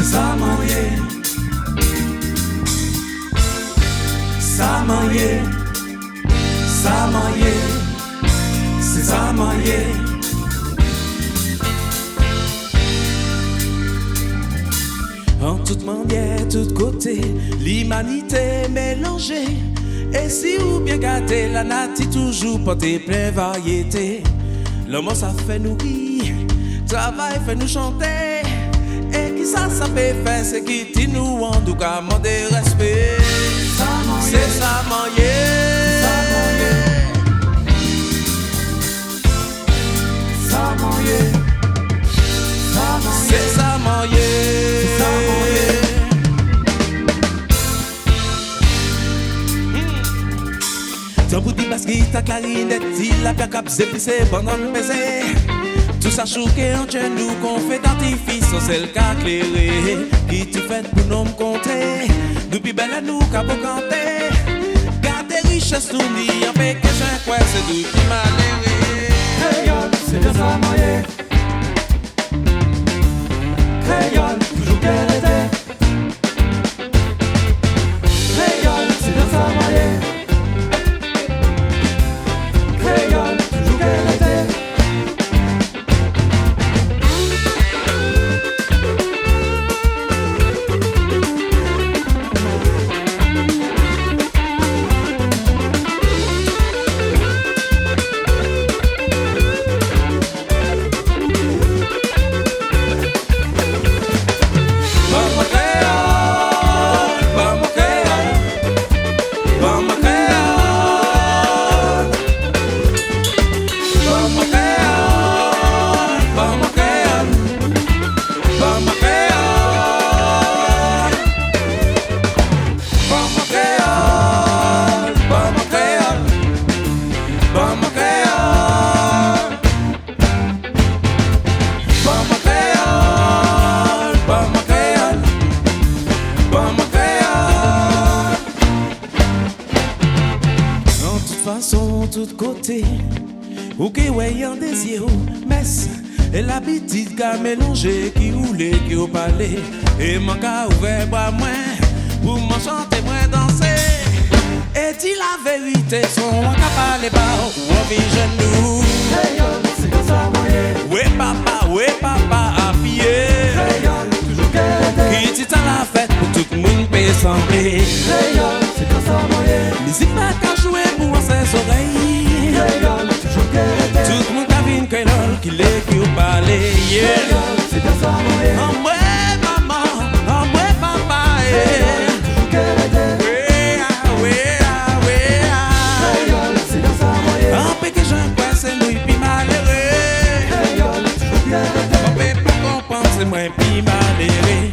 c'est ça marié. Ça marié. Ça marié. C'est ça marié. En toute manière, tout côté, l'humanité mélangée. Et si ou bien gâté, la nati toujours portée plein variété. L'homme ça fait nous rire, travail fait nous chanter. Et qui ça fait faire, c'est qui dit nous en tout cas demander respect. C'est ça marié. Ça marié. C'est ça marié. Tant pour dire parce qu'il t'a clarinette, il a bien capsé pissé pendant le baiser. Tout ça choqué en tient nous qu'on fait d'artifice, c'est le cas clairé. Qui tu fais pour nous compter? Depuis belle à nous qu'à vous canter. Gardez richesse nous dit, en fait que j'ai quoi, c'est du qui malheureux. Créole, c'est bien ça marié. Créole, toujours qu'elle était. Créole, c'est bien ça marié. Créole, toujours qu'elle était. Ou qui voyant des yeux, messe et l'habitude qu'a mélangé qui roulait, qui au palais. Et mon cas ouvert bras moins pour m'en chanter, moi danser. Et dit la vérité, son qu'à parler bas ou en vie genou. Hey yo, c'est comme ça moyen. Ouais papa, à pied. Hey yo, toujours qu'elle était. Qui dit à la fête pour tout le monde peut sembler. Hey yo, c'est comme ça moyen. Musique pas qu'à jouer pour ses oreilles. Tout le monde a vu une créole qui l'est qui au palais. C'est bien ça, en moi, maman, en moi, papa. C'est bien ça, en paix que j'en crois, c'est nous, puis malheureux. On peut pas comprendre, c'est moi, puis malheureux.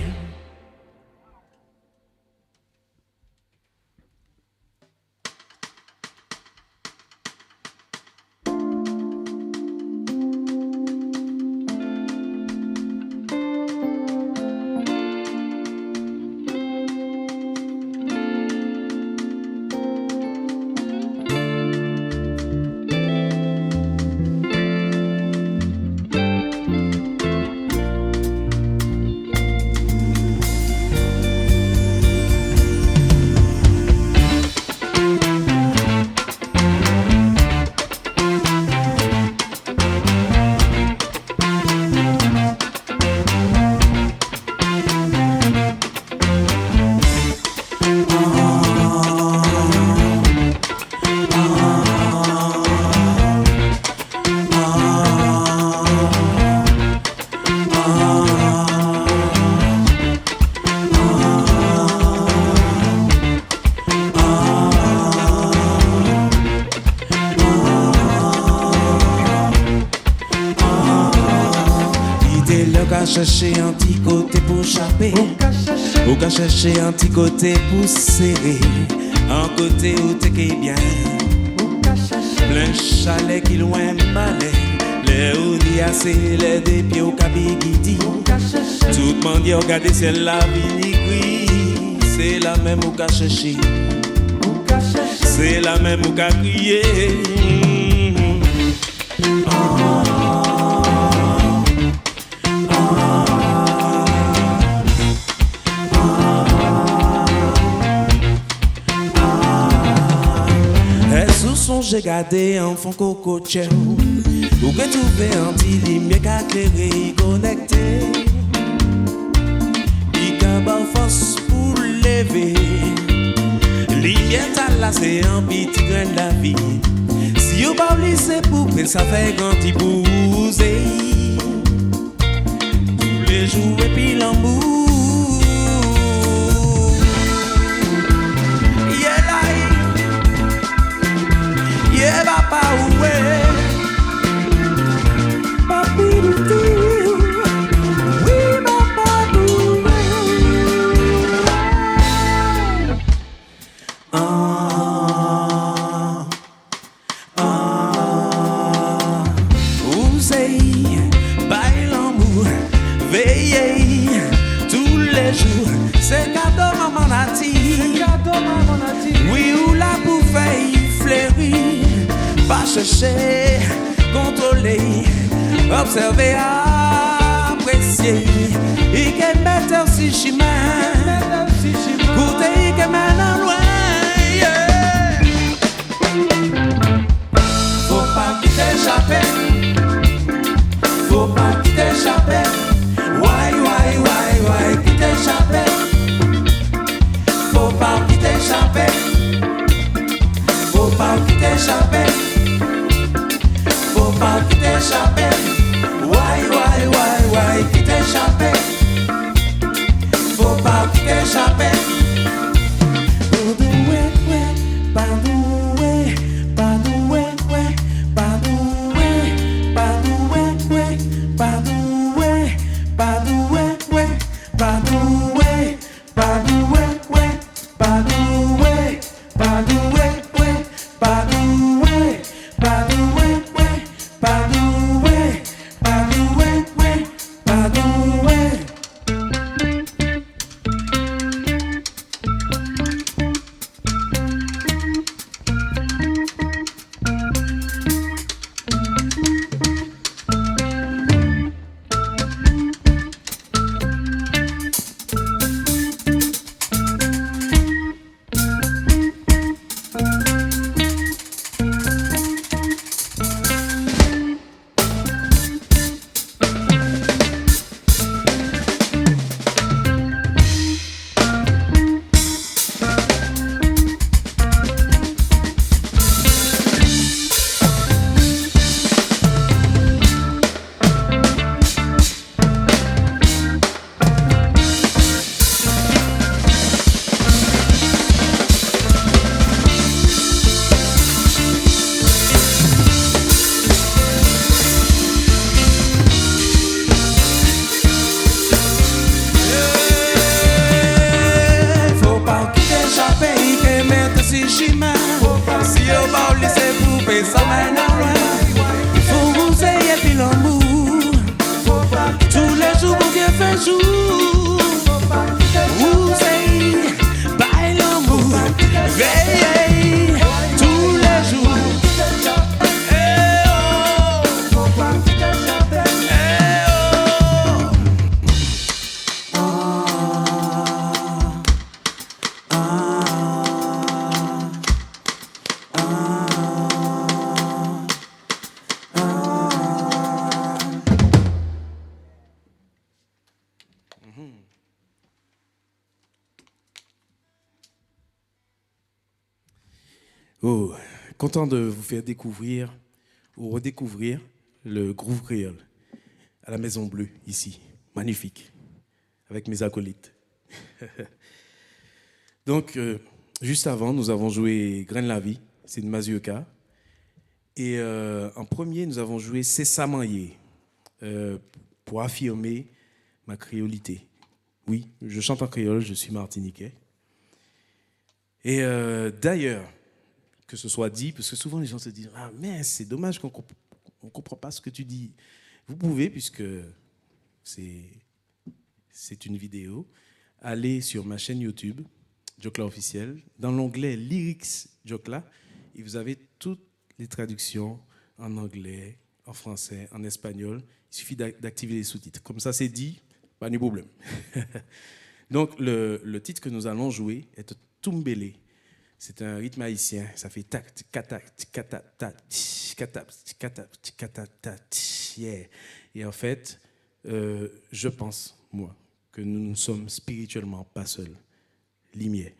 Chercher un petit côté pour chapper, ou qu'à chercher un petit côté pour serrer, un côté où t'es bien, plein chalet qui loin balai, les où dit assez les des pieds au cabiguidi, tout le monde y a regardé c'est la vie, c'est la même où qu'à chercher, c'est la même où qu'à crier. j'ai gardé en fond coco tchè ou que tout fait anti-lumière qu'à clairer connecté. Il a pas force pour lever. Lumière t'as là c'est un petit grain de la vie. Si vous pas c'est pour ça fait grand petit bouser. Tous les jours et puis l'amour. Yeah, papa, ouais. Papi, oui, papa, ousez, bail l'amour, veillez tous les jours. C'est cadeau, maman Nati. Oui, ou la bouffée fleurie. Pas chercher, contrôler, observer, apprécier. Et qu'elle mette aussi chemin, goûter qu'elle mène en loin. Yeah. Faut pas quitter échapper, faut pas quitter échapper. Why, quitter échapper. Faut pas quitter échapper, faut pas quitter échapper. Faut pas quitter échapper. Why, quitter échapper. Faut pas quitter échapper. Si on va laisser poupée, ça mène en loin. Faut vous ayez puis l'amour. Tous les jours, bon Dieu fait jour. Vous ayez, bail l'amour. Veillez tous les jours. Oh, content de vous faire découvrir ou redécouvrir le groove créole à la Maison Bleue, ici. Magnifique, avec mes acolytes. Donc, juste avant, nous avons joué Grain de la vie, c'est de Mazioka. Et en premier, nous avons joué C'est Samanyer, pour affirmer ma créolité. Oui, je chante en créole, je suis martiniquais. Et d'ailleurs, que ce soit dit, parce que souvent les gens se disent « Ah mais c'est dommage qu'on ne comprend pas ce que tu dis ». Vous pouvez, puisque c'est une vidéo, aller sur ma chaîne YouTube, Jokla Officiel, dans l'onglet Lyrics Jokla, et vous avez toutes les traductions en anglais, en français, en espagnol. Il suffit d'activer les sous-titres. Comme ça, c'est dit, pas de problème. Donc, le titre que nous allons jouer est Tumbele. C'est un rythme haïtien. Ça fait tac, tic-tac, tic-tac, tic-tac, tic-tac, yeah. Et en fait, je pense, moi, que nous ne sommes spirituellement pas seuls. Limier.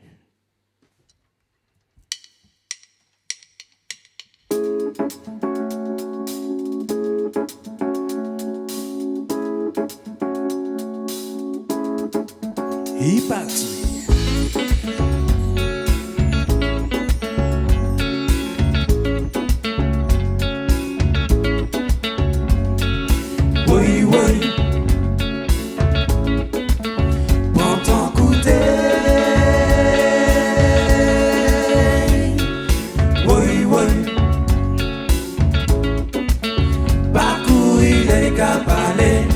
Il parti. Oui, oui. Prends ton côté. Oui, oui. Parcourir les capalés.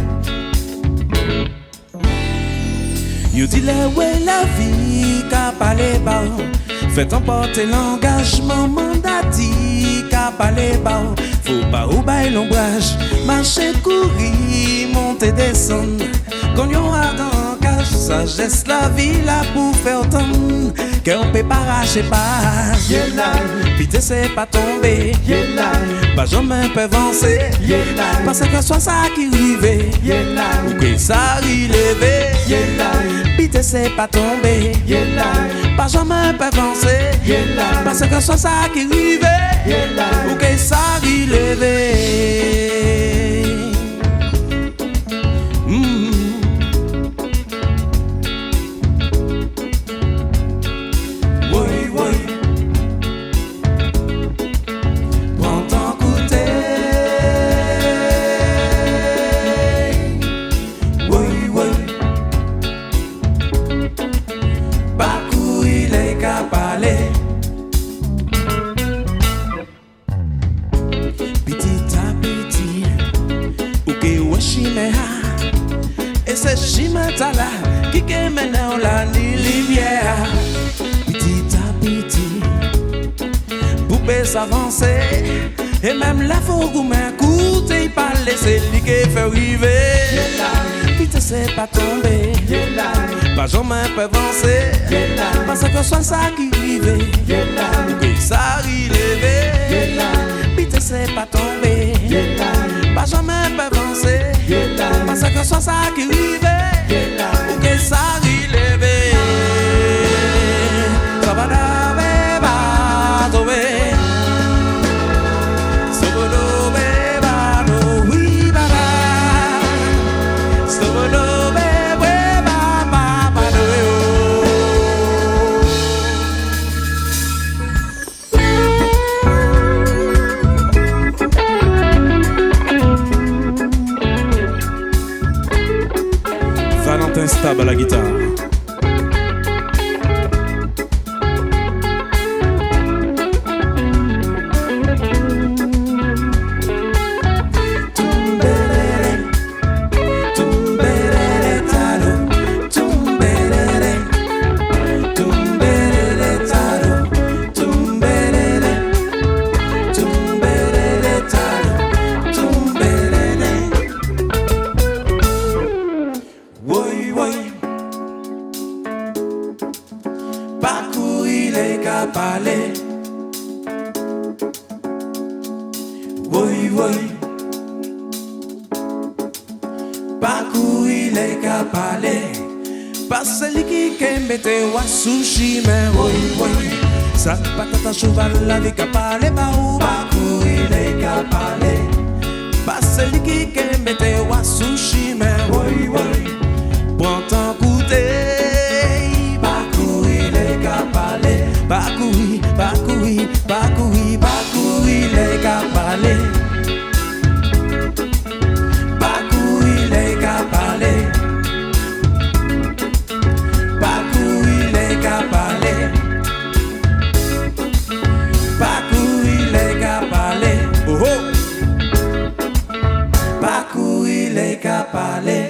You dis là où est la vie qu'a parlé bas. Faites emporter l'engagement mandati qu'a parlé bas. Faut pas oublier l'ombrage. Marcher, courir, monter, descendre. Quand y'en a dans cage, sagesse la vie là pour faire tant. Qu'on peut pas arracher pas. Pité c'est pas tomber. Pas jamais peut avancer. Parce que soit ça qui rive. Ou que ça rive. Pité c'est pas tomber. Pas jamais peut avancer. Parce que soit ça qui rive. Ou que ça rive. Et c'est Chimatala qui mène la lumière. Petit à petit, poupée s'avancer. Et même la fougue m'a coûté, il parle, c'est lui qui fait arriver. Vite c'est pas tomber, pas jamais peut avancer. Parce que soit ça qui rive, que ça arrive. Vite c'est pas tomber, pas jamais peut avancer. Parce que soit ça qui rive, ou que ça arrive. Ça va d'abord, va tomber. Sobolo beba no oui baba. Sobolo beba baba no yo. Valentin Stab à la guitare. Parcourir les capalés. Oui, oui. Parcourir les capalés. Pas celui qui mette wa sushi, mais oui, oui. Ça patata cheval la vie capalé, bah ou parcourir les capalés. Pas celui qui mette wa sushi, mais oui, oui. Prends ton goûter. Parcourir, parcourir, parcourir, parcourir les capalés. Parcourir les capalés. Parcourir les capalés. Parcourir les capalés. Oh oh. Parcourir les capalés.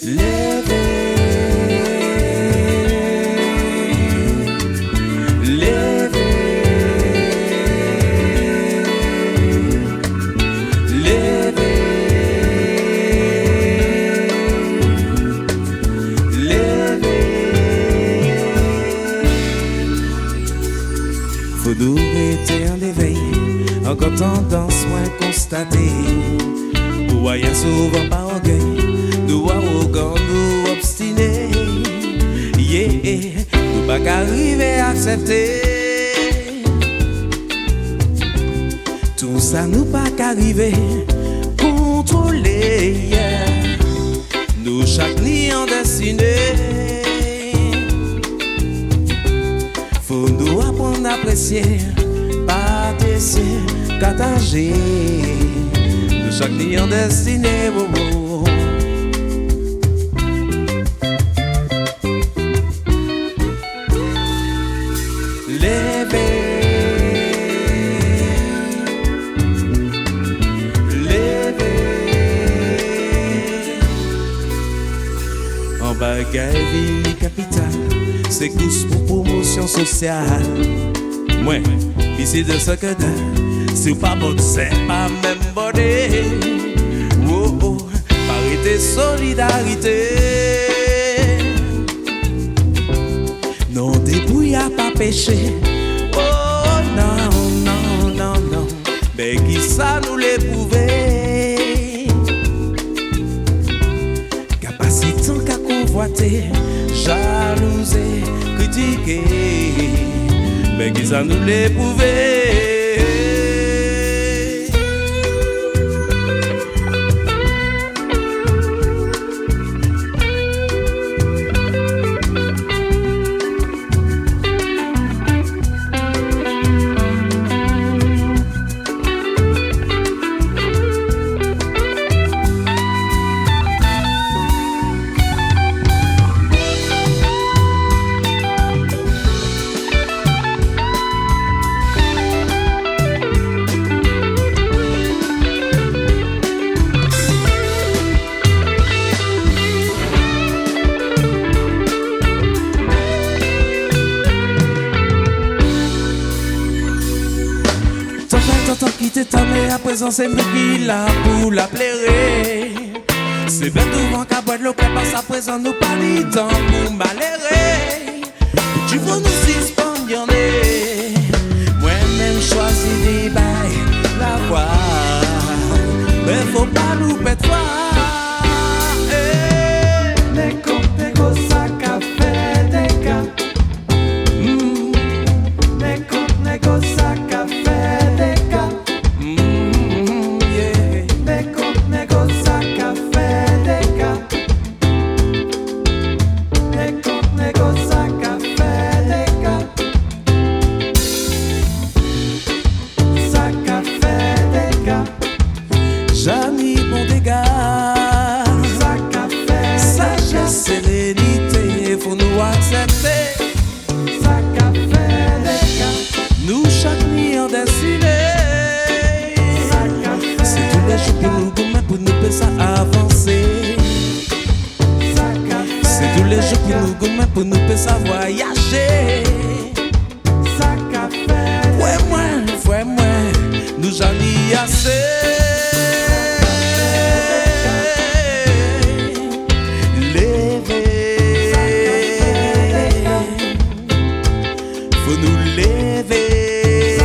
Faut nous rester en éveil, encore tendance moins constatée. Nous voyons souvent par orgueil, nous arrogants, nous obstinés. Yeah, nous pas qu'arriver à accepter. Tout ça nous pas qu'arriver contrôler. Yeah. Nous chaque nid en destiné. Faut nous apprendre à apprécier, pas d'essayer, partager. Nous chaque nid en destiné. Oh, oh, oh. Bagaille ville capitale, c'est course pour promotion sociale. Moi, ici de ce que d'un, si pas bon, c'est pas même bonné. Oh oh, parité, solidarité. Non, débrouille à pas pécher. Oh non, non, non, non. Mais qui ça nous l'éprouver? Jalouser, critiquer, mais qui ça nous l'éprouver? Tant qui t'étonne, à présent c'est nous qui l'a pour la plairer. C'est bien devant qu'à boire de l'eau, passe à présent nous pas ni temps pour malérer. Tu veux nous suspendre, moi-même choisi des bails, la voix. Mais faut pas nous pète voir. Négo, ça qu'a fait des cas. Négo, ça qu'a fait des cas. Négo, ça qu'a fait des cas. Négo, ça qu'a fait des cas. Ça qu'a fait des cas. Jamais bon dégât. Ça qu'a fait sagesse, sérénité, faut nous accepter. ça qu'a fait des cas. Nous chaque nuit en destiné. Ça qu'a fait C'est tous les jours pour nous demain pour nous faire ça avancer. ça qu'a fait C'est tous les jours pour nous demain pour nous faire ça voyager. ça qu'a fait Ouais moi, nous j'en ai assez. Faut nous lever,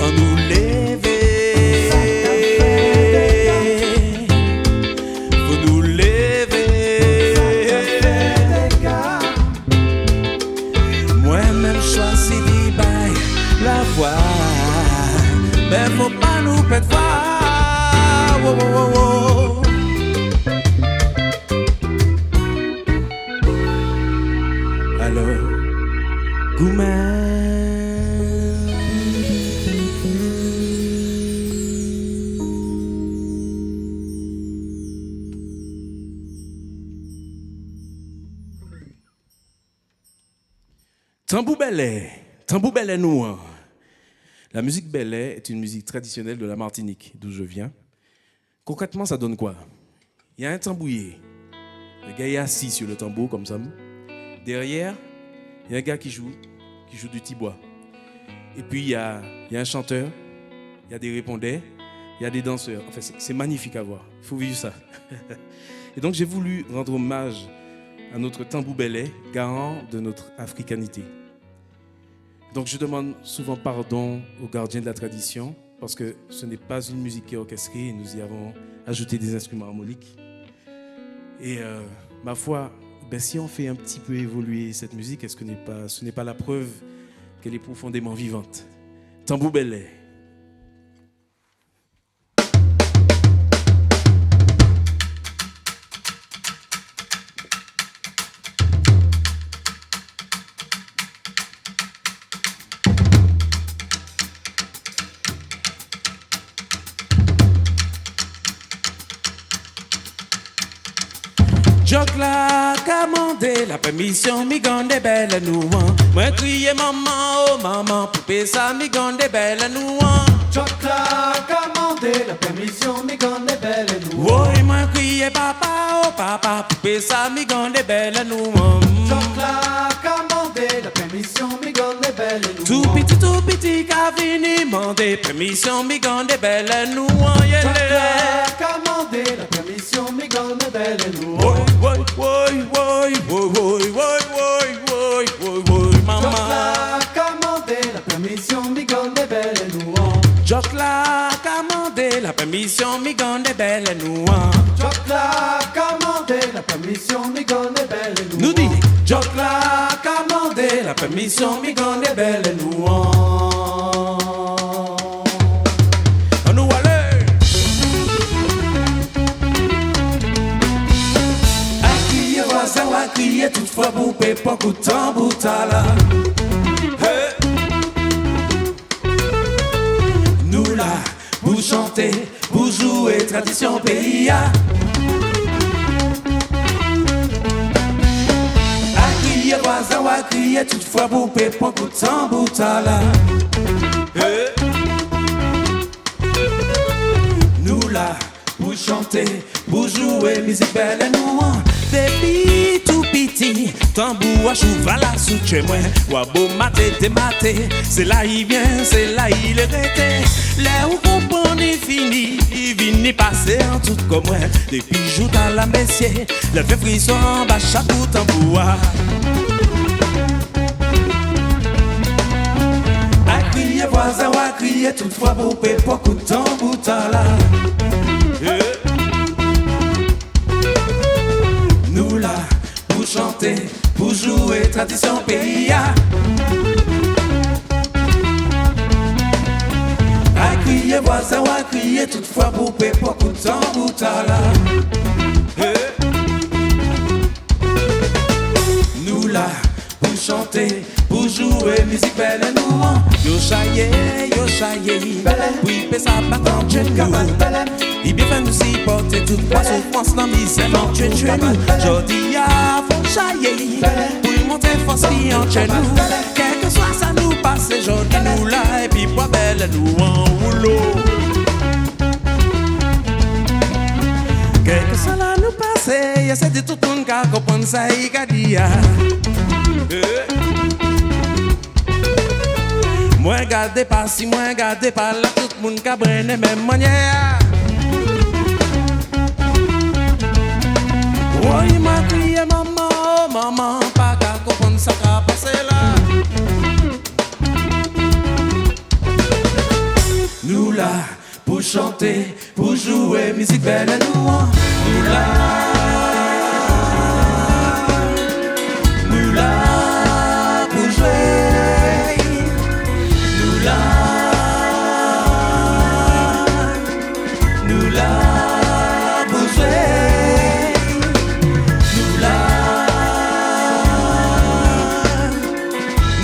on nous lever, faut nous lever. Moi-même choisi d'y bailler la voix, mais faut pas nous perdre voir. Oh, oh, oh, oh. Alors, Goumen. Tambou Belé nous. La musique belé est une musique traditionnelle de la Martinique, d'où je viens. Concrètement, ça donne quoi? Il y a un tambouiller. Le gars est assis sur le tambour comme ça. Derrière, il y a un gars qui joue du tibois. Et puis il y a un chanteur, il y a des répondeurs, il y a des danseurs. Enfin, c'est magnifique à voir. Il faut vivre ça. Et donc j'ai voulu rendre hommage à notre tambour belé, garant de notre africanité. Donc je demande souvent pardon aux gardiens de la tradition, parce que ce n'est pas une musique qui est orchestrée, nous y avons ajouté des instruments harmoniques. Et ma foi, si on fait un petit peu évoluer cette musique, ce n'est pas la preuve qu'elle est profondément vivante? Tambour belé. Joc la commandé la permission, mi gande belle nouan. Moi crier maman, oh maman, poupée ça, mi gande belle nouan. Joc la commandé la permission, mi gande belle nouan. Oh, moi crier papa, oh papa, poupée ça, mi gande belle nouan. Joc la commandé la permission, mi gande belle nouan. Tout petit, qu'a vini demander permission, mi gande belle nouan. Joc la commandé la permission, mi gande belle nouan. Maman. Joc la commandé la permission, mi gande belle nouan. Joc la commandé la permission, mi gande belle nouan. Joc la commandé la permission, mi gande belle nouan. Nous dit, Joc la commandé la permission, mi gande belle nouan. Nous allez. À crier voisin, à crier toutefois pour pas coutant boutala. Nous là, pour chanter, pour jouer tradition pays. À crier voisin, à crier toutefois pour pas coutant boutala. Nous là, pour chanter, pour jouer musique belle et nous. Depuis tout petit, tambour à cheval à sous chez moi. Wabo maté, dématé, c'est là il vient, c'est là il est resté. Là où comprendre est fini, il vient passer en tout comme moi. Depuis jour dans la messier, le fait frisson en bas chaque tambour. À crier voisin, à crier toutefois pour pas coutant boutala. Nous là, pour chanter, pour jouer tradition pays. À crier voisin, à crier toutefois pour pas coutant boutala. Nous là, pour chanter, pour jouer musique belle et nous. Yo chaye, oui, mais ça pas tant de nous. Il bien fait nous supporter toute la souffrance dans misère, non, tu nous. Jodi a faut chailler, pour monter force qui en chez nous. Quel que soit ça nous passe, jodi nous là, et puis bois belle nous en rouleau. Quel que soit là nous passe, y'a c'est de tout le monde qui comprend ça, il a dit. Moi gardez pas si, moi gardez pas là, tout le monde qui brenne même manière. Oh, il m'a crié maman, oh maman, pas qu'à comprendre ça qu'a passé là. Nous là, pour chanter, pour jouer musique belle et nous. Nous là, pour jouer. Nous là, pour jouer.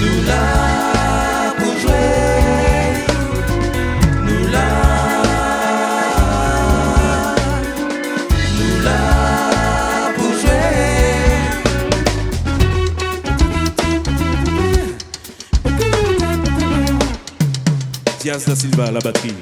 Nous là, pour jouer. Nous là, pour jouer. Diaz da Silva à la batterie.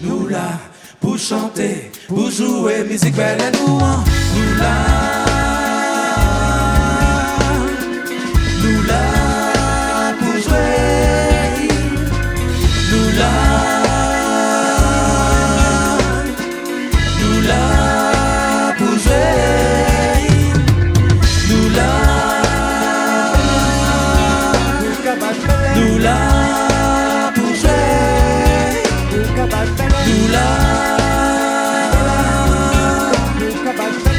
Nous là pour chanter, pour jouer musique belle et nous là, nous là pour jouer, nous là, nous là pour jouer, nous là, nous là pour jouer, nous là.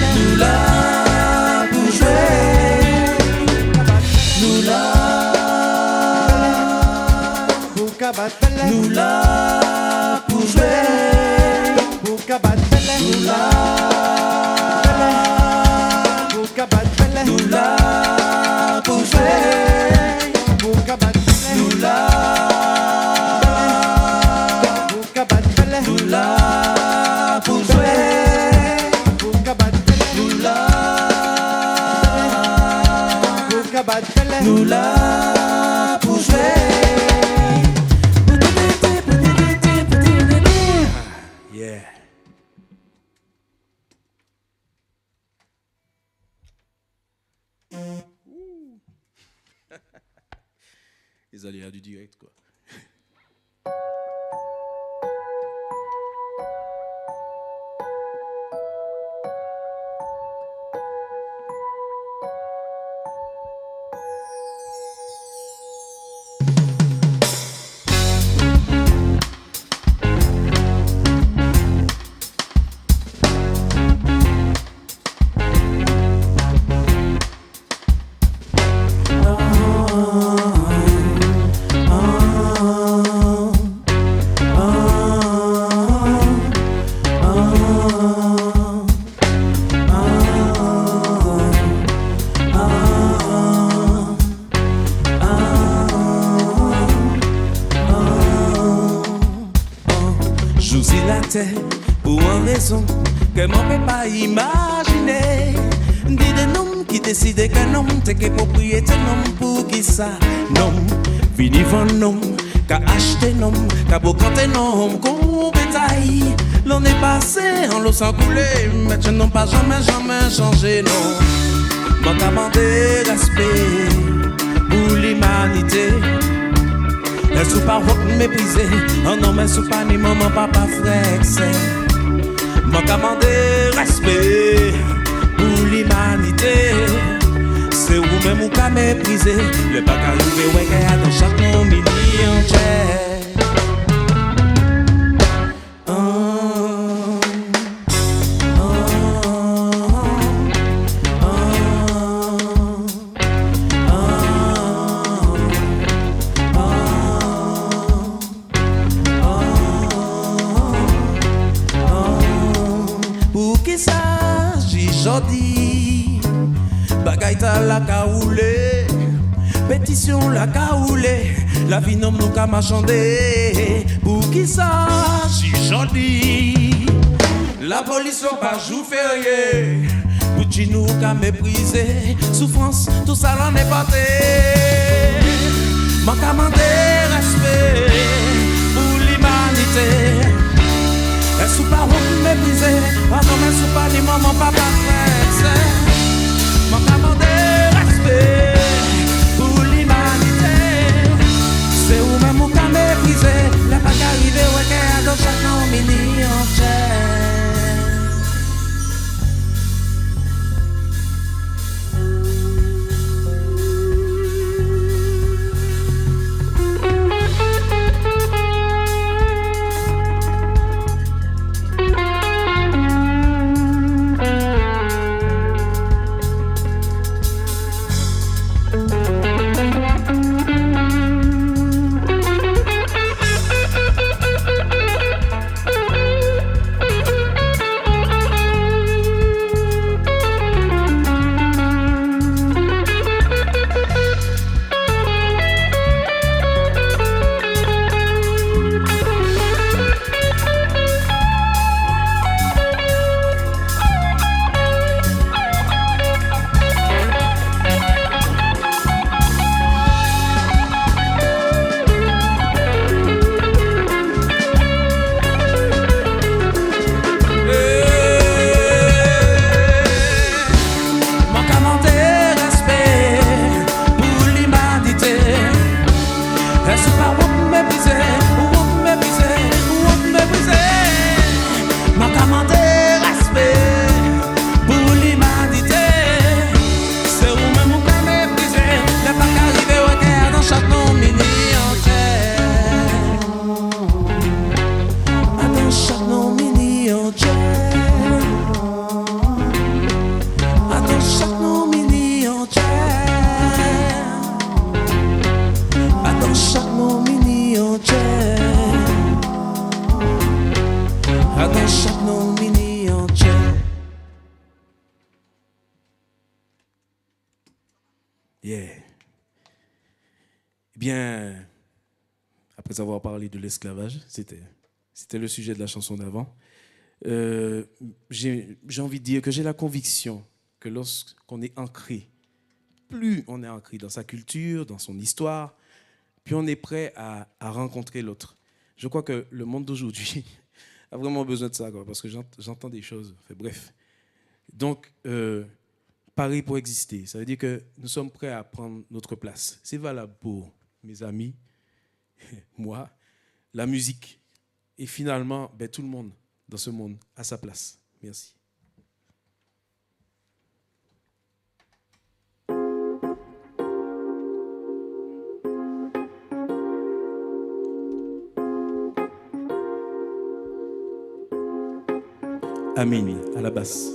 Nous là pour jouer, nous là pour cabaret, nous là pour jouer, pour cabaret, nous là pour cabaret, nous là pour jouer, pour cabaret, nous là pour cabaret, nous là pour jouer. Nous là pour jouer. Yeah. Les aléas du direct, quoi. Pour une raison que m'en peut pas imaginer. Dit des noms qui décident qu'un homme t'es que propriété nom pour qui ça non. Fini vendre nom, qu'à acheter nom, qu'à beau compter nom, qu'on bétail. L'on est passé en l'eau sans couler, mais tu n'ont pas jamais changé non. M'en demandé respect pour l'humanité. Elle sous pas méprisé, oh non mais sous pas ni maman, papa, frère, c'est m'en commander respect pour l'humanité. C'est où même ou qu'à mépriser, le bac arrivé, ouais, qu'il y a dans chaque nom million cher. Bagaïta la kaoulé, pétition la kaoulé, la vie nomme nous qu'à marchander. Pour qui ça, si joli, la police n'a pas jour férié. Pour qui nous qu'à mépriser, souffrance, tout ça l'en est porté. M'en commander respect pour l'humanité. Elle sous pas mépriser, ah non mais sous pas ni maman, papa, frère. M'en commander respect pour l'humanité. C'est où même où qu'à mépriser. La bague arrivée, ouais, qu'elle a dans chaque nom million cher. Est-ce pas vous mépriser, vous mépriser, vous mépriser? Ma commande respect pour l'humanité. C'est vous-même vous pouvez mépriser. Les pas qu'arriver au cœur dans chaque nom mini entier. Dans chaque nom mini entier. Dans chaque nom mini entier. Dans chaque nom mini entier. Dans chaque nom mini entier. Yeah. Bien, après avoir parlé de l'esclavage, c'était le sujet de la chanson d'avant. J'ai envie de dire que j'ai la conviction que lorsqu'on est ancré, plus on est ancré dans sa culture, dans son histoire, puis on est prêt à rencontrer l'autre. Je crois que le monde d'aujourd'hui a vraiment besoin de ça, quoi, parce que j'entends des choses. Enfin, bref. Donc, pareil pour exister. Ça veut dire que nous sommes prêts à prendre notre place. C'est valable pour mes amis, moi, la musique, et finalement, tout le monde dans ce monde a sa place. Merci. Amini, à la basse.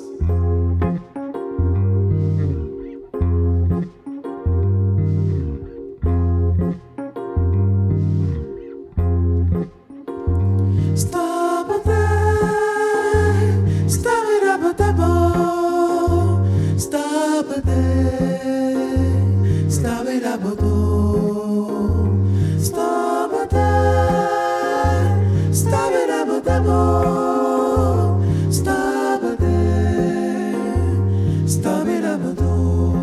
Stop it there, stop it up at the ball. Stop it there, stop it up at the ball. Stop it there, stop it up at the ball. Stop it there, stop it up at the ball.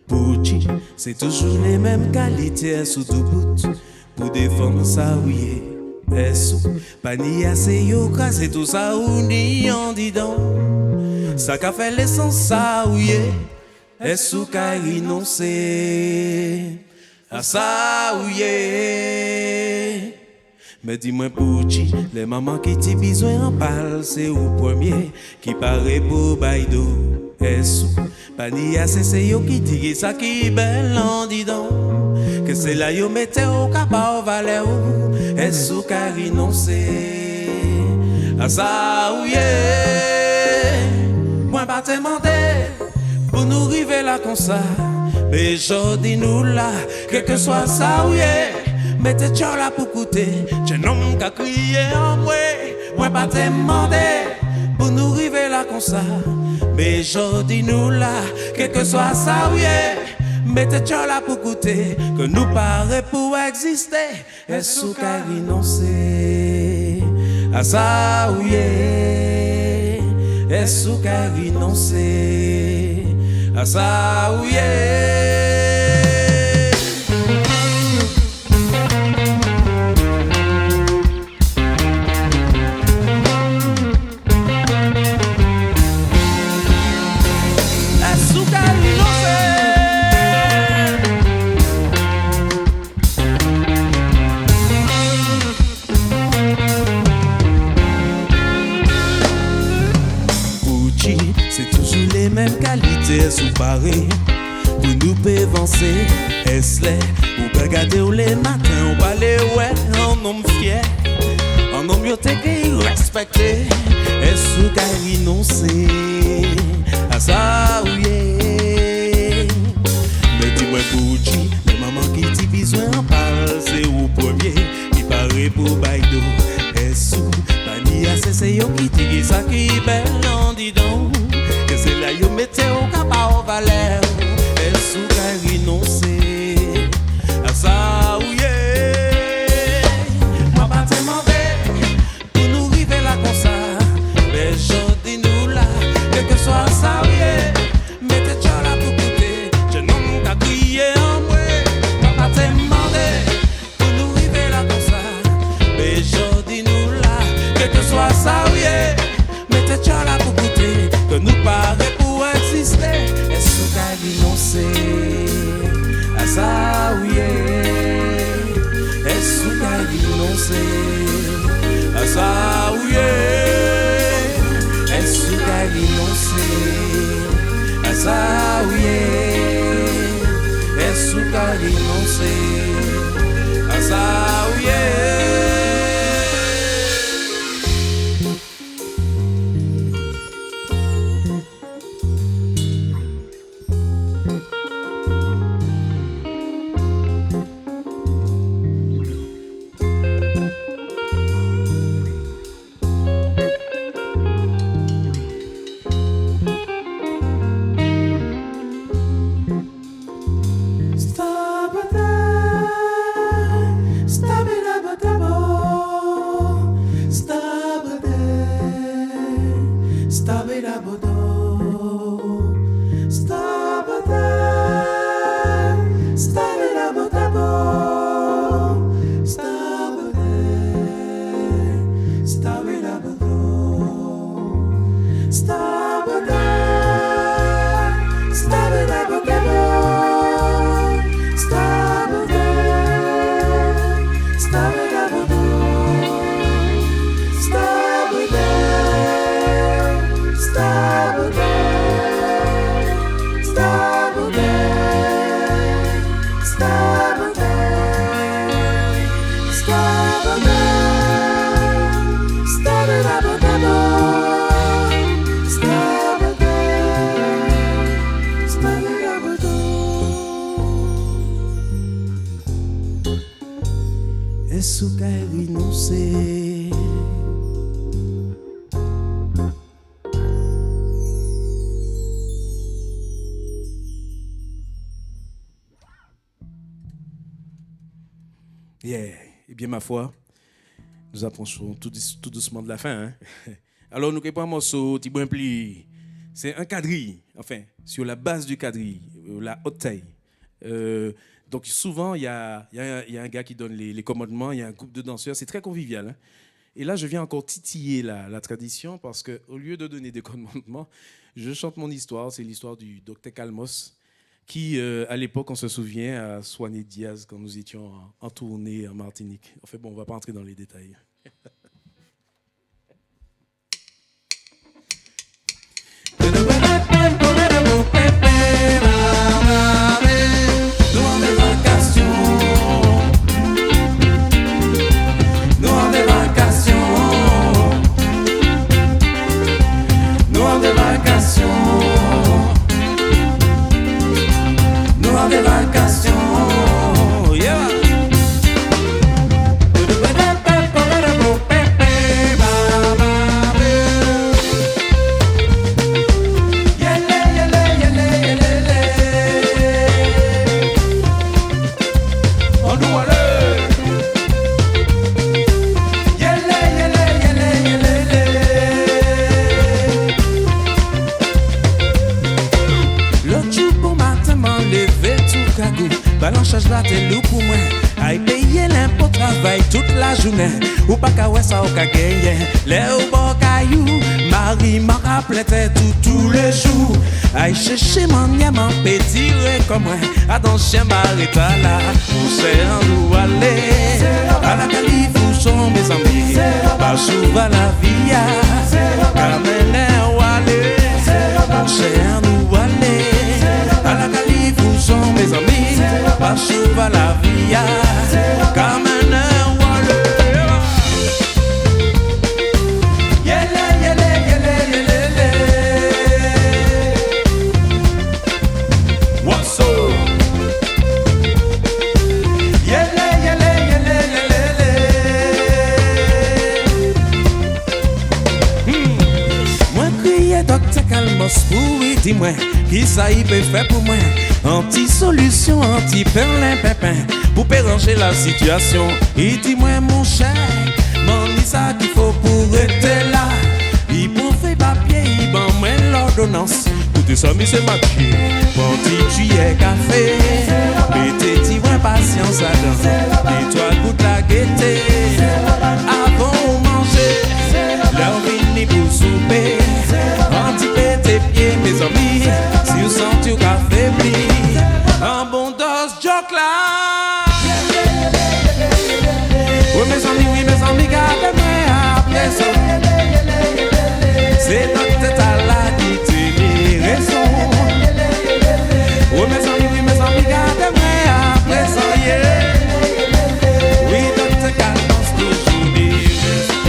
Pucci, c'est toujours les mêmes qualités sous tout bout. Pour défendre ça, oui, est-ce pas ni assez yo, c'est tout ça ou ni en dit donc. Ça qu'a fait l'essence, ça, oui, est-ce qu'a renoncé à ça, oui. Mais dis-moi, Pucci, les mamans qui t'y besoin en parle, c'est au premier qui paraît pour Baïdo. Est-ce pas ni assez, c'est yo qui dit ça qui belle en dit donc. Que c'est là yo mettez au capa au valet ou est-ce qu'a renoncé à ça ou moi pas te demander pour nous arriver là comme ça mais jodi nous là quel que soit ça ou mettez tu là pour coûter je n'aime qu'à crier en moi pas te demander pour nous arriver là comme ça mais jodi nous là quel que soit ça ou mettez-tu là pour goûter, que nous paraît pour exister. Est-ce qu'a renoncé à ça ou est-ce qu'a renoncé à ça ou même qualité sous Paris pour nous avancer. Est-ce les ou pas garder les matins ou pas les ouais un homme fier un homme yoté qui respecté. Est-ce qu'a renoncé à ça ou mais dis-moi Pucci, les mamans qui t'y besoin en parle c'est au premier qui paraît pour Baïdo. Est-ce pas ni assez c'est yo qui dit ça qui belle en dit donc. C'est là yo mettez au capa au valet. Est-ce qu'a renoncé à ça ou moi pas te demander pour nous arriver là comme ça mais jodi nous là quel que soit ça ou mettez-tu là pour goûter je n'aime qu'à crier en moi pas te demander pour nous arriver là comme ça mais jodi nous là quel que soit ça ou mettez-tu là pour goûter que nous paraît pour exister. Est-ce qu'a renoncer à ça, oui. Est-ce qu'à renoncer à ça, oui. Est-ce qu'à renoncer à ça, oui. Est-ce qu'à renoncer? Yeah. Eh bien, ma foi, nous approchons tout doucement de la fin. Hein? Alors, nous avons un morceau, c'est un quadrille, enfin, sur la base du quadrille, la haute taille. Donc souvent, il y a un gars qui donne les commandements, il y a un groupe de danseurs, c'est très convivial. Hein? Et là, je viens encore titiller la tradition parce qu'au lieu de donner des commandements, je chante mon histoire. C'est l'histoire du docteur Calmos qui, à l'époque, on se souvient, a soigné Diaz quand nous étions en tournée en Martinique. En fait, bon, on ne va pas entrer dans les détails. Balançage la télé pour moi, aïe payer l'impôt travail toute la journée, ou pas qu'à ouais ça ou qu'à gagner, les ou bon caillou, Marie m'a rappelé tous les jours, aïe chercher mon yam en petit comme moi, à dans chien marita là, où c'est un nous aller, à la calife où sont mes amis, pas souvent la vie, Carmel ou aller, où c'est un nous aller, à la calife où sont mes amis. Pas souvent la vie, comme un wallet. Yele, yele, yele, yele, yele. What's up? Yele, yele, yele, yele, yele. Moi crier docteur Calmos pour lui dis-moi qui ça y peut faire pour moi. Anti-solution, anti-perlin-pépin pour péranger la situation. Et dis-moi mon cher, m'en dis ça qu'il faut pour être là. Il prend fait papier, il ban moins l'ordonnance. Écoutez ça, mais c'est matché. Quand tu es café, mettez dis-moi patience à dents. Et toi goûte la gaieté. Avant de manger, l'heure vini pour souper. Anti-pété pieds, mes amis. Si vous sentez qu'à faiblir. Un bon dose joke là. Oui, mes amis. raison. C'est notre tête à la dit raison. Oh mes amis, gardez-moi à présent, yeah. Oui, notre cadence toujours dit raison.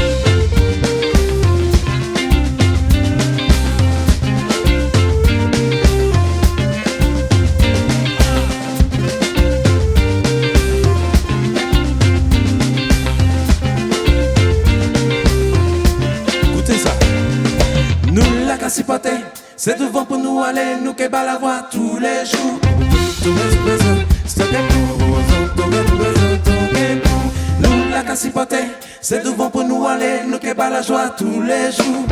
Écoutez ça. Nous la cassipoté, c'est devant pour nous aller, nous qui bat la voix tous les jours. Nous la cassipoté, c'est devant pour nous aller, nous qui bat la joie tous les jours.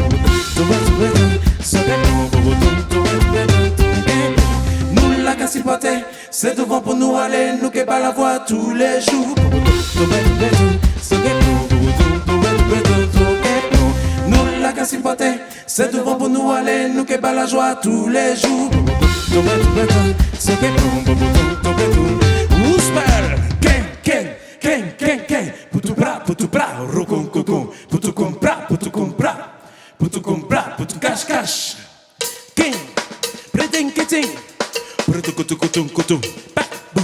Nous la cassipoté, c'est devant pour nous aller, nous qui bat la voix tous les jours. Nous la cassipoté, c'est devant pour nous aller, nous qui bat la joie tous les jours. Ousper, ken, putu bra, rocon, cocon, putu compra, putu cache, ken, pretend keting, putu coton, pa, bou,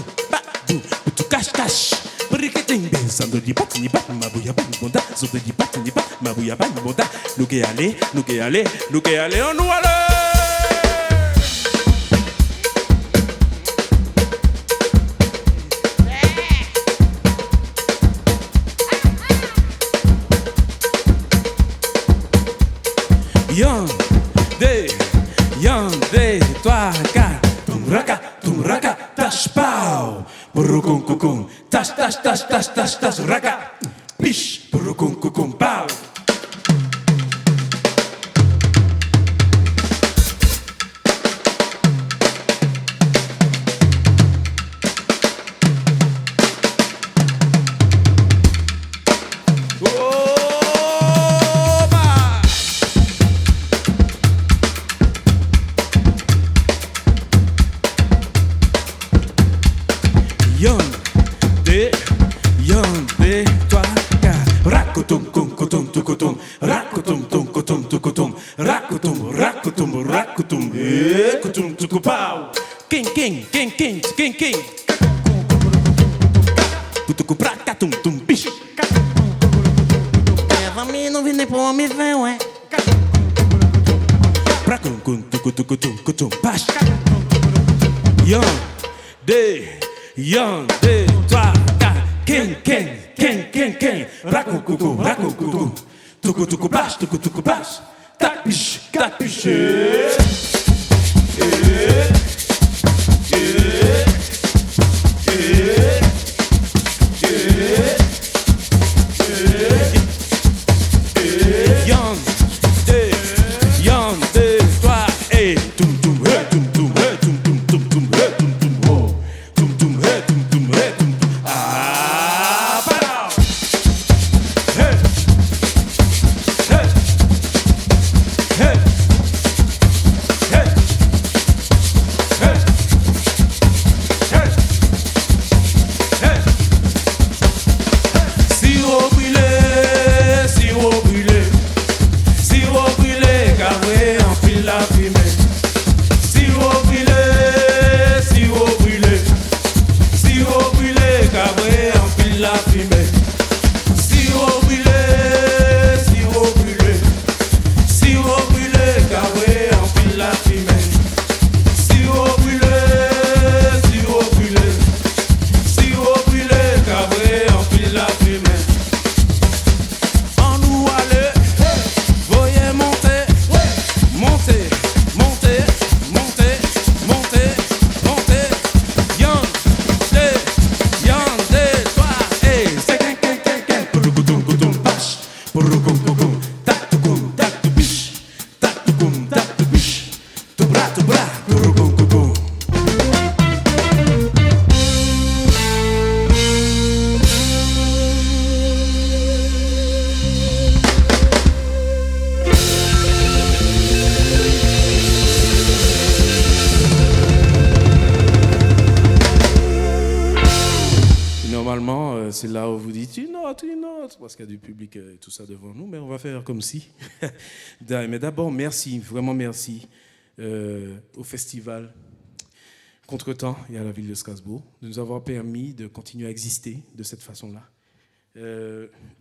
putu cache, briqueting, pensando de bat, ni bat, mabuya bat, bonda, zote de bat, ni bat, mabuya bat, bonda, nous qui aller, on nous aller. Yandé, toi, tum raka, tash pao, burukun, tash, raka, pish, burukun, pao. Yandé, toi, car racotum, cotum, tucupau, king, putucu praca, tum, bicho. Pra mim não vim por me ver, ué. Pracum, cutum, baixo. Yandé, toi, car king, racucu, tucu, baixo, tapiche. Yandé, toi, et tum, ah, para. Hey. normalement, c'est là où vous dites une note, parce qu'il y a du public et tout ça devant nous, mais on va faire comme si. Mais d'abord, merci, vraiment merci au festival Contretemps et à la ville de Strasbourg de nous avoir permis de continuer à exister de cette façon-là.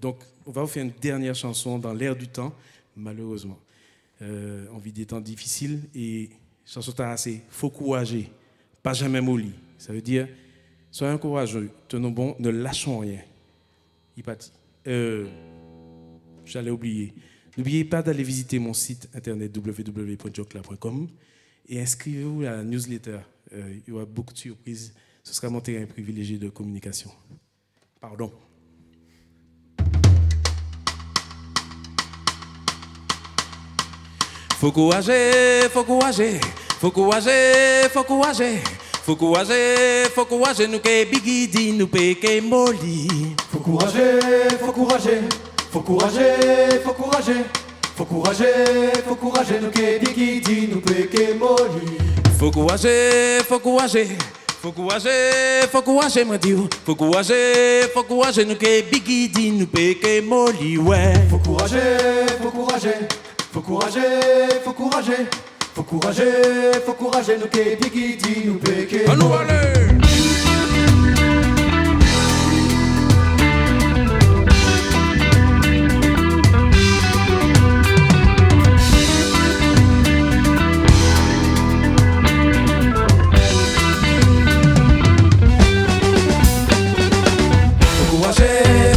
Donc, on va vous faire une dernière chanson dans l'air du temps, malheureusement. On vit des temps difficiles et chanson assez faut courager, pas jamais molli. Ça veut dire soyons courageux, tenons bon, ne lâchons rien. J'allais oublier. N'oubliez pas d'aller visiter mon site internet www.jocla.com et inscrivez-vous à la newsletter. Il y aura beaucoup de surprises. Ce sera mon terrain privilégié de communication. Pardon. Faut courager, faut courager, faut courager, faut courager. Faut courager, nous que bigidi, nous peke molly. Faut courager, faut courager, faut courager, faut courager. Faut courager, faut courager, nous que bigidi, nous peke molly. Faut courager, faut courager, faut courager, faut courager, moi dis. Faut courager, nous que bigidi, nous peke molly, ouais. Faut courager, faut courager, faut courager, faut courager. Faut courager, nous que bigidi, nous peke. À nous aller.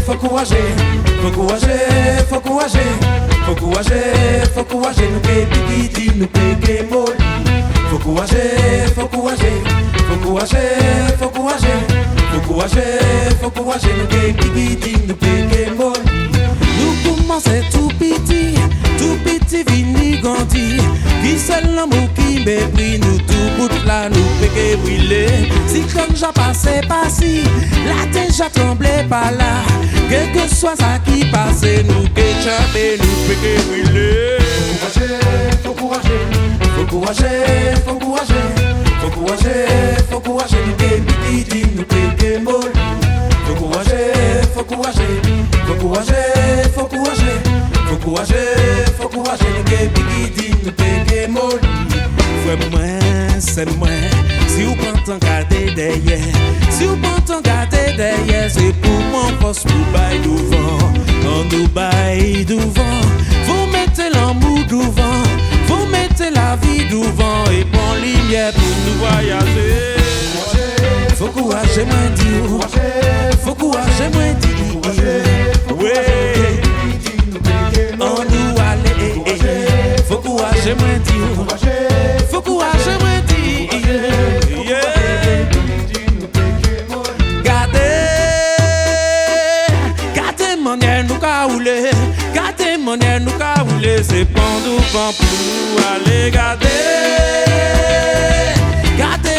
Faut courager, faut courager, faut courager. Faut courager, nous que bigidi, nous peke molly. Faut courager, faut courager, faut courager, faut courager. Faut courager, nous que bigidi, nous peke molly. Nous commençons tout petit, vini gandi. Qui seul l'amour qui mépris, nous tout bout là, nous peke brûler. Si comme j'ai passé par ci, la déjà tremblé par là. Quel que soit ça qui passe, nous que chapé, nous peke brûler. Faut courager, Faut courager, faut courager, faut courager, faut courager, nous que bigidi, nous peke molly. Faut courager, faut courager, faut courager, faut courager, faut courager, faut courager, nous que bigidi, nous peke molly. Fais moins, c'est moins. Si vous pensez en garder derrière, si vous pensez en garder derrière, c'est pour mon poste pour bailler devant. On nous baille devant. Vous mettez l'amour devant. Vous mettez la vie devant. Et bon lumière pour nous voyager. Faut courager, moi dire. Faut courager, moi dire. Ouais. On nous aller. Faut courager, moi dire. Faut courager, moi dire. Gardez manière nous caouler, gardez manière nous caouler, c'est pendant pour nous aller gardez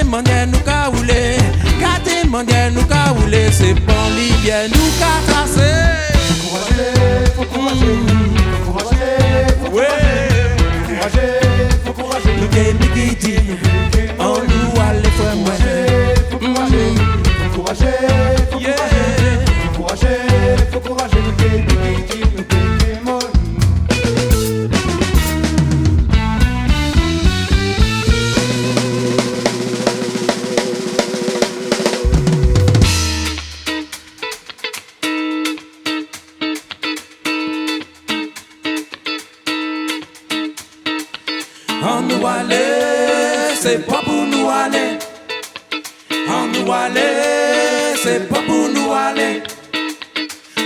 manière nous caouler, gardez manière nous caouler, c'est bon bien nous qu'a tracé. faut courager, faut courager, nous que bigidi, on nous aller faire moi. faut courager, nous que bigidi, nous peke molly. On nous aller, c'est pas pour nous aller. On nous aller, c'est pas pour nous aller.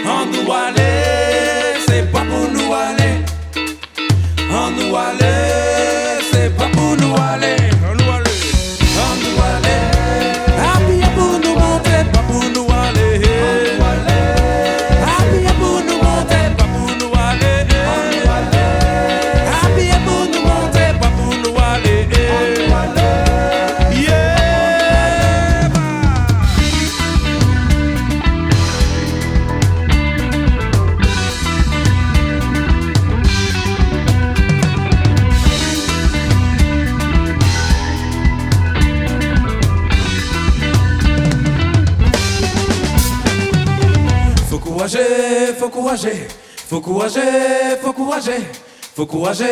On nous aller, c'est pas pour nous aller. On nous aller, c'est pas pour nous aller. On nous aller, on nous aller. Habillé pour nous monter, pas pour nous aller. Habillé pour nous monter, pas pour nous aller. Habillé pour nous monter, pas pour nous aller. Yeah. courager, faut courager, faut courager, faut courager, faut courager,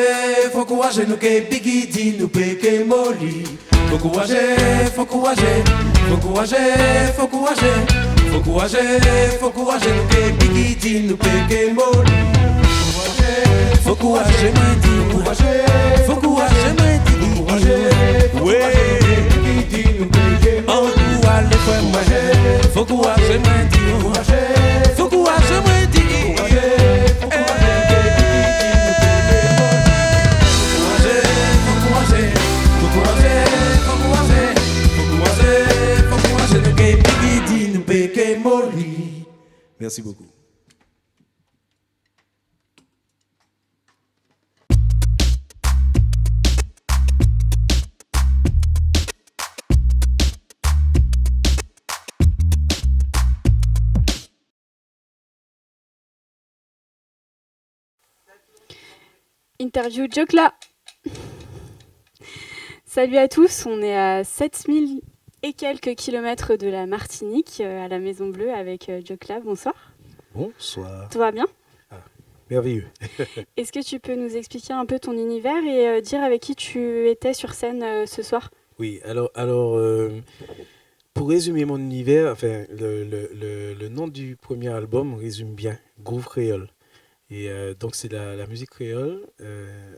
faut courager, nous que bigidi, nous péqué molly. Faut courager, faut courager, faut courager, faut courager, faut courager, faut courager, nous que bigidi, nous péqué molly. Faut courager, moi dis, faut courager, moi dis, ouais. En nous aller faire moi, faut courager, moi dis, faut courager, moi dis. Merci beaucoup. Interview Jokla. Salut à tous, on est à 7000 et quelques kilomètres de la Martinique, à la Maison Bleue avec Jokla. Bonsoir. Bonsoir. Tout va bien? Merveilleux. Est-ce que tu peux nous expliquer un peu ton univers et dire avec qui tu étais sur scène ce soir? Oui, alors pour résumer mon univers, enfin, le nom du premier album résume bien, Groove Créole. Et donc c'est la musique créole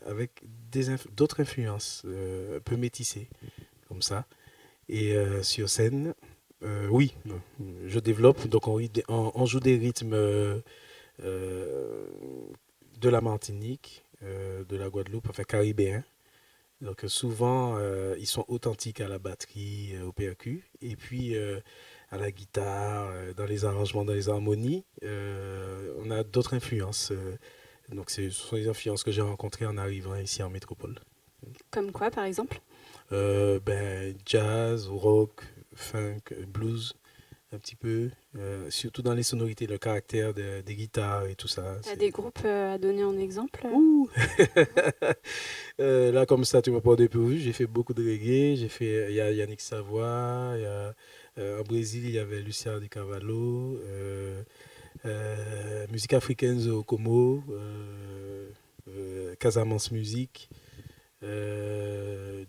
avec d'autres influences un peu métissées, comme ça. Et sur scène, oui, je développe, donc on joue des rythmes de la Martinique, de la Guadeloupe, enfin caribéens. Donc souvent, ils sont authentiques à la batterie, au percu, et puis à la guitare, dans les arrangements, dans les harmonies. On a d'autres influences. Donc ce sont les influences que j'ai rencontrées en arrivant ici en métropole. Comme quoi, par exemple? Jazz, rock, funk, blues, un petit peu. Surtout dans les sonorités, le caractère des guitares et tout ça. Tu as des groupes à donner en exemple? Ouh. Là, comme ça, tu m'as pas dépourvu. J'ai fait beaucoup de reggae. Il y a Yannick Savoie. En Brésil, il y avait Lucia Di Cavallo. Musique africaine au Como. Casamance Musique.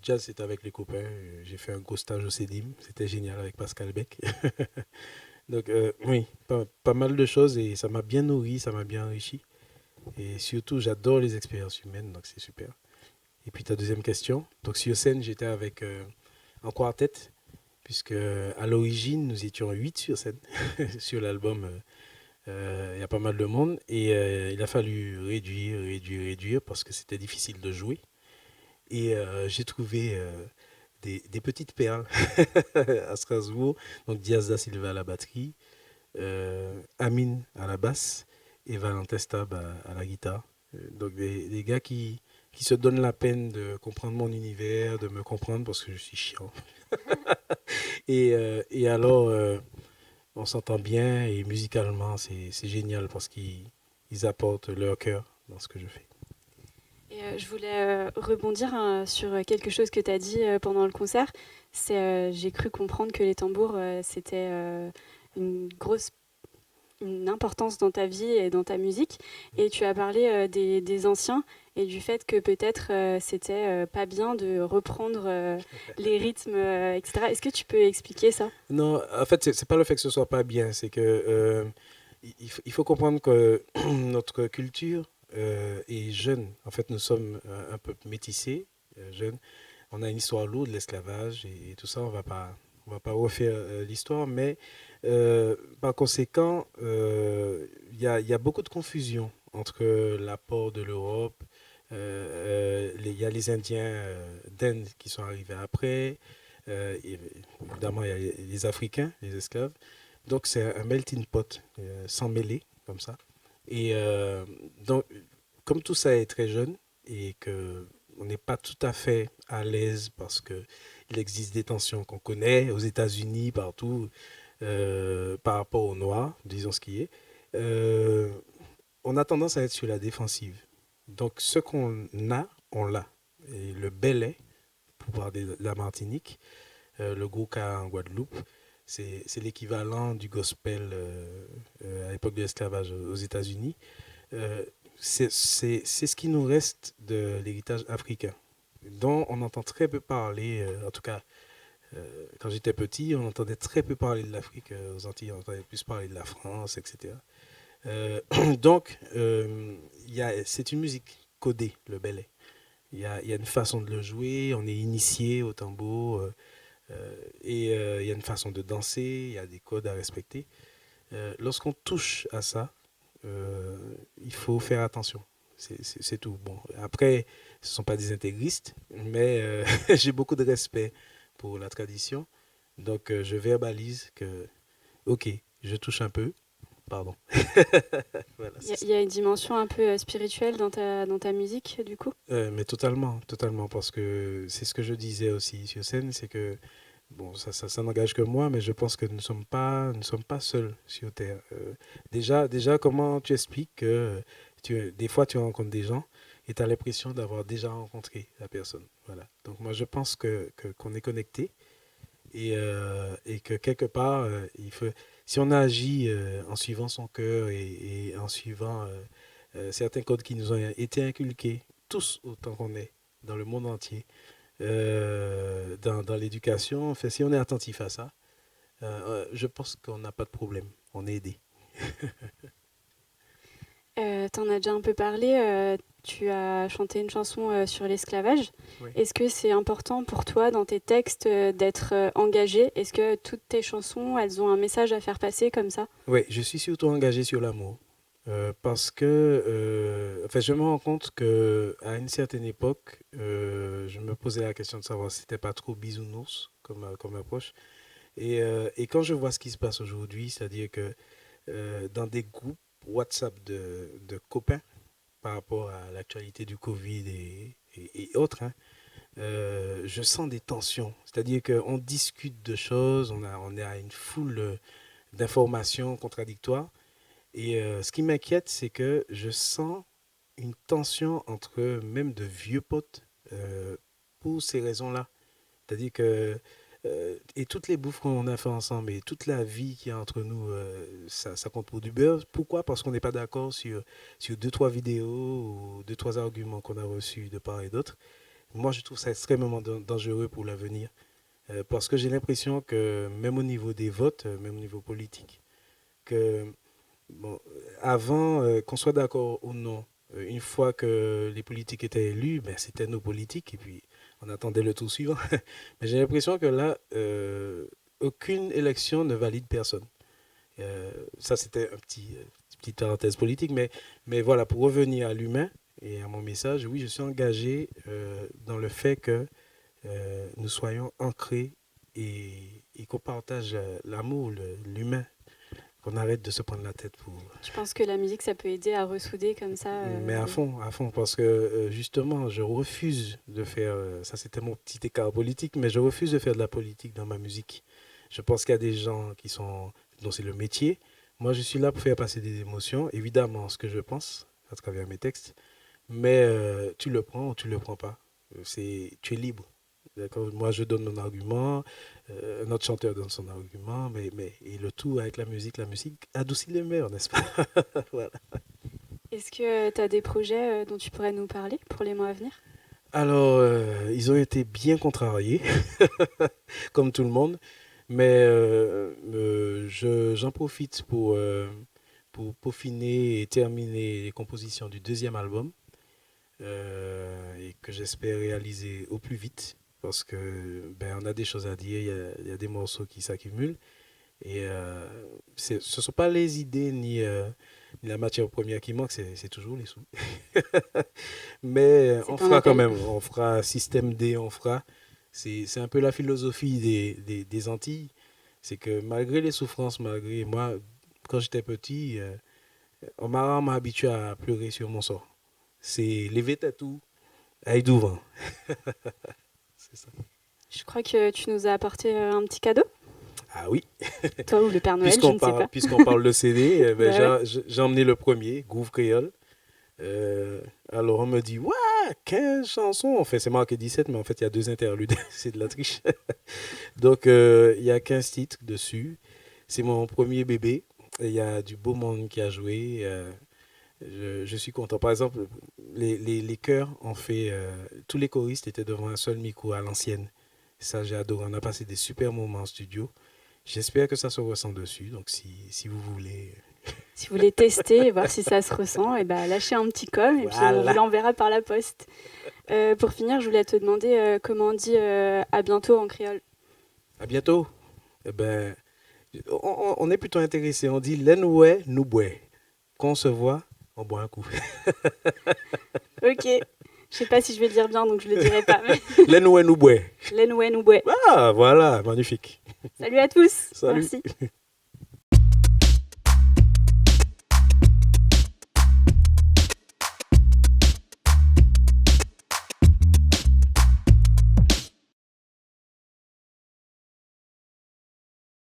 Jazz, c'était avec les copains. J'ai fait un gros stage au CEDIM. C'était génial avec Pascal Beck. Donc, oui, pas mal de choses et ça m'a bien nourri, ça m'a bien enrichi. Et surtout, j'adore les expériences humaines, donc c'est super. Et puis, ta deuxième question. Donc, sur scène, j'étais avec en quartet, puisque à l'origine, nous étions 8 sur scène. Sur l'album, il y a pas mal de monde. Et il a fallu réduire, parce que c'était difficile de jouer. Et j'ai trouvé des petites perles à Strasbourg. Donc Diaz da Silva à la batterie, Amine à la basse et Valentin Stab à la guitare. Donc des gars qui se donnent la peine de comprendre mon univers, de me comprendre parce que je suis chiant. et alors, on s'entend bien et musicalement, c'est génial parce qu'ils apportent leur cœur dans ce que je fais. Et je voulais rebondir sur quelque chose que tu as dit pendant le concert. J'ai cru comprendre que les tambours, c'était une importance dans ta vie et dans ta musique. Et tu as parlé des anciens et du fait que peut-être c'était pas bien de reprendre les rythmes, etc. Est-ce que tu peux expliquer ça? Non, en fait, c'est pas le fait que ce soit pas bien, c'est que il faut comprendre que notre culture est jeune. En fait, nous sommes un peu métissés, jeunes. On a une histoire lourde, l'esclavage et tout ça. On va pas refaire l'histoire, mais par conséquent, il y a beaucoup de confusion entre l'apport de l'Europe. Il y a les Indiens d'Inde qui sont arrivés après. Évidemment, il y a les Africains, les esclaves. Donc, c'est un melting pot, sans mêler, comme ça. Et donc, comme tout ça est très jeune et qu'on n'est pas tout à fait à l'aise parce qu'il existe des tensions qu'on connaît aux États-Unis, partout, par rapport aux Noirs, disons ce qui est, on a tendance à être sur la défensive. Donc, ce qu'on a, on l'a. Et le Belay, pour parler de la Martinique, le Gouka en Guadeloupe, c'est l'équivalent du gospel à l'époque de l'esclavage aux États-Unis. C'est ce qui nous reste de l'héritage africain, dont on entend très peu parler, en tout cas quand j'étais petit, on entendait très peu parler de l'Afrique aux Antilles, on entendait plus parler de la France, etc. Euh, donc, c'est une musique codée, le belly. Il y a une façon de le jouer, on est initié au tambour, il y a une façon de danser, il y a des codes à respecter. Lorsqu'on touche à ça, il faut faire attention. C'est tout. Bon, après, ce ne sont pas des intégristes, mais j'ai beaucoup de respect pour la tradition. Donc, je verbalise que, ok, je touche un peu, pardon. Voilà, Il y a une dimension un peu spirituelle dans ta musique, du coup? mais totalement, totalement, parce que c'est ce que je disais aussi sur scène, c'est que, bon, ça n'engage que moi, mais je pense que nous ne sommes pas seuls sur Terre. Déjà, comment tu expliques que des fois tu rencontres des gens et tu as l'impression d'avoir déjà rencontré la personne. Voilà. Donc moi, je pense qu'on est connecté et que quelque part, si on agit en suivant son cœur et en suivant certains codes qui nous ont été inculqués, tous autant qu'on est, dans le monde entier, dans l'éducation, enfin, si on est attentif à ça, je pense qu'on n'a pas de problème, on est aidé. T'en as déjà un peu parlé, tu as chanté une chanson sur l'esclavage. Oui. Est-ce que c'est important pour toi dans tes textes d'être engagé? Est-ce que toutes tes chansons, elles ont un message à faire passer comme ça? Oui, je suis surtout engagé sur l'amour. Parce que enfin, je me rends compte qu'à une certaine époque, je me posais la question de savoir si c'était pas trop bisounours comme approche. Et quand je vois ce qui se passe aujourd'hui, c'est-à-dire que dans des groupes WhatsApp de copains par rapport à l'actualité du Covid et autres, hein, je sens des tensions. C'est-à-dire qu'on discute de choses, on est à une foule d'informations contradictoires. Et ce qui m'inquiète, c'est que je sens une tension entre même de vieux potes pour ces raisons-là. C'est-à-dire que et toutes les bouffes qu'on a fait ensemble et toute la vie qu'il y a entre nous, ça compte pour du beurre. Pourquoi? Parce qu'on n'est pas d'accord sur deux, trois vidéos ou deux, trois arguments qu'on a reçus de part et d'autre. Moi, je trouve ça extrêmement dangereux pour l'avenir. Parce que j'ai l'impression que même au niveau des votes, même au niveau politique, que bon, avant qu'on soit d'accord ou non, une fois que les politiques étaient élus, ben, c'était nos politiques et puis on attendait le tour suivant. Mais j'ai l'impression que là, aucune élection ne valide personne. Ça, c'était petite parenthèse politique, mais voilà, pour revenir à l'humain et à mon message, oui, je suis engagé dans le fait que nous soyons ancrés et qu'on partage l'amour, l'humain, qu'on arrête de se prendre la tête pour... Je pense que la musique, ça peut aider à ressouder comme ça. Mais à fond, parce que justement, je refuse de faire... ça, c'était mon petit écart politique, mais je refuse de faire de la politique dans ma musique. Je pense qu'il y a des gens dont c'est le métier. Moi, je suis là pour faire passer des émotions, évidemment, ce que je pense à travers mes textes. Mais tu le prends ou tu le prends pas. Tu es libre. D'accord? Moi, je donne mon argument, notre chanteur donne son argument, et le tout avec la musique adoucit les mœurs, n'est-ce pas? Voilà. Est-ce que tu as des projets dont tu pourrais nous parler pour les mois à venir? Alors, ils ont été bien contrariés, comme tout le monde, mais j'en profite pour peaufiner et terminer les compositions du deuxième album, et que j'espère réaliser au plus vite. Parce que on a des choses à dire, il y a des morceaux qui s'accumulent. Et ce ne sont pas les idées ni la matière première qui manque, c'est toujours les sous. Mais on fera quand même, on fera système D, on fera. C'est un peu la philosophie des Antilles. C'est que malgré les souffrances, malgré moi, quand j'étais petit, on m'a habitué à pleurer sur mon sort. C'est lever tête tout, avec du vent. C'est ça. Je crois que tu nous as apporté un petit cadeau. Ah oui. Toi ou le Père Noël, je ne sais pas. Puisqu'on parle de CD, Ouais. j'ai emmené le premier, Groove Créole. Alors on me dit, ouais, 15 chansons. Enfin, c'est marqué 17, mais en fait, il y a 2 interludes. C'est de la triche. Donc, il y a 15 titres dessus. C'est mon premier bébé. Et il y a du beau monde qui a joué. Je suis content. Par exemple, les chœurs ont fait. Tous les choristes étaient devant un seul micro à l'ancienne. Ça, j'ai adoré. On a passé des super moments en studio. J'espère que ça se ressent dessus. Donc, si vous voulez. Si vous voulez tester et voir si ça se ressent, et ben lâchez un petit com et puis on vous l'enverra par la poste. Pour finir, je voulais te demander comment on dit à bientôt en créole. À bientôt. Eh ben, on est plutôt intéressé. On dit l'enoué nous boit. Quand on se voit, on boit un coup. Ok. Je sais pas si je vais le dire bien, donc je le dirai pas. L'enoué nous boit. L'enoué nous boit. Ah, voilà, magnifique. Salut à tous. Salut. Merci.